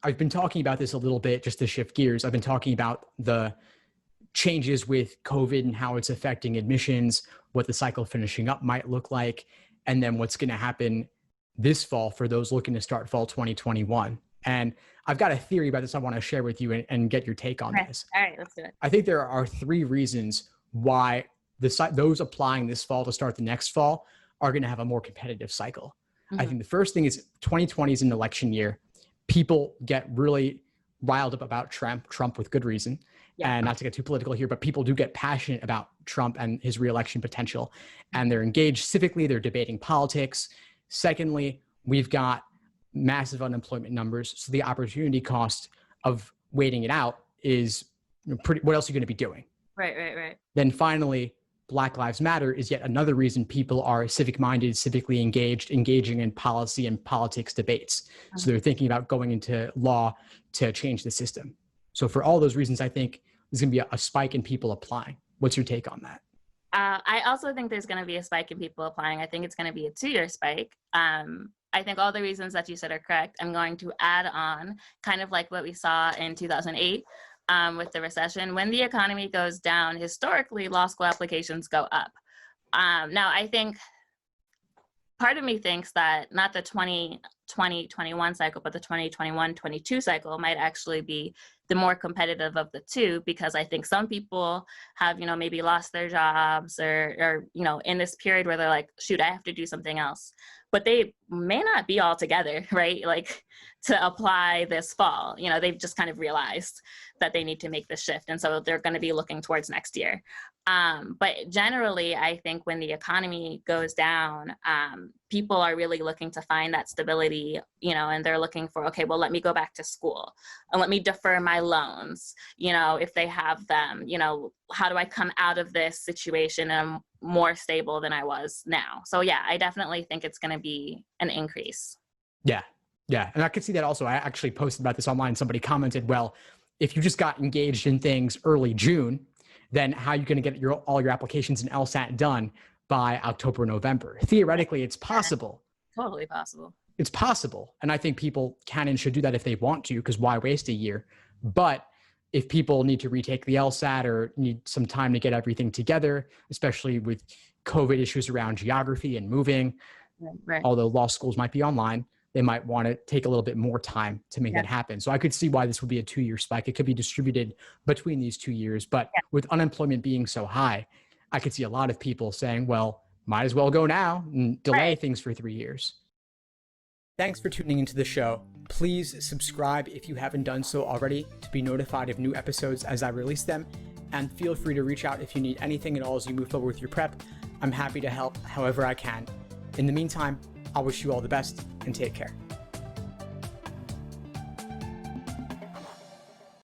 I've been talking about this a little bit just to shift gears. I've been talking about the changes with COVID and how it's affecting admissions, what the cycle finishing up might look like, and then what's going to happen this fall for those looking to start fall 2021. And I've got a theory about this I want to share with you and get your take on this. All right, let's do it. I think there are 3 reasons why those applying this fall to start the next fall are going to have a more competitive cycle. I think the first thing is 2020 is an election year. People get really riled up about Trump with good reason. Yeah. And not to get too political here, but people do get passionate about Trump and his reelection potential. And they're engaged civically, they're debating politics. Secondly, we've got massive unemployment numbers. So the opportunity cost of waiting it out is pretty, what else are you going to be doing? Right. Then finally, Black Lives Matter is yet another reason people are civic-minded, civically engaged, engaging in policy and politics debates. So they're thinking about going into law to change the system. So for all those reasons, I think there's going to be a spike in people applying. What's your take on that? I also think there's going to be a spike in people applying. I think it's going to be a 2-year spike. I think all the reasons that you said are correct. I'm going to add on kind of like what we saw in 2008 with the recession. When the economy goes down, historically, law school applications go up. Now, I think part of me thinks that not the 2020-21 cycle, but the 2021-22 cycle might actually be the more competitive of the two, because I think some people have, maybe lost their jobs or, in this period where they're like, shoot, I have to do something else. But they may not be all together, right? Like to apply this fall, they've just kind of realized that they need to make the shift. And so they're going to be looking towards next year. But generally, I think when the economy goes down, people are really looking to find that stability, and they're looking for, okay, well, let me go back to school and let me defer my loans, if they have them, how do I come out of this situation and I'm more stable than I was now? So yeah, I definitely think it's going to be an increase. Yeah. And I could see that also. I actually posted about this online. Somebody commented, well, if you just got engaged in things early June, then how are you going to get all your applications in LSAT done by October, November? Theoretically, it's possible. Totally possible. It's possible. And I think people can and should do that if they want to, because why waste a year? But if people need to retake the LSAT or need some time to get everything together, especially with COVID issues around geography and moving, right. Although law schools might be online, they might want to take a little bit more time to make that happen. So I could see why this would be a 2-year spike. It could be distributed between these 2 years, but with unemployment being so high, I could see a lot of people saying, well, might as well go now and delay things for 3 years. Thanks for tuning into the show. Please subscribe if you haven't done so already to be notified of new episodes as I release them. And feel free to reach out if you need anything at all as you move forward with your prep. I'm happy to help however I can. In the meantime, I wish you all the best and take care.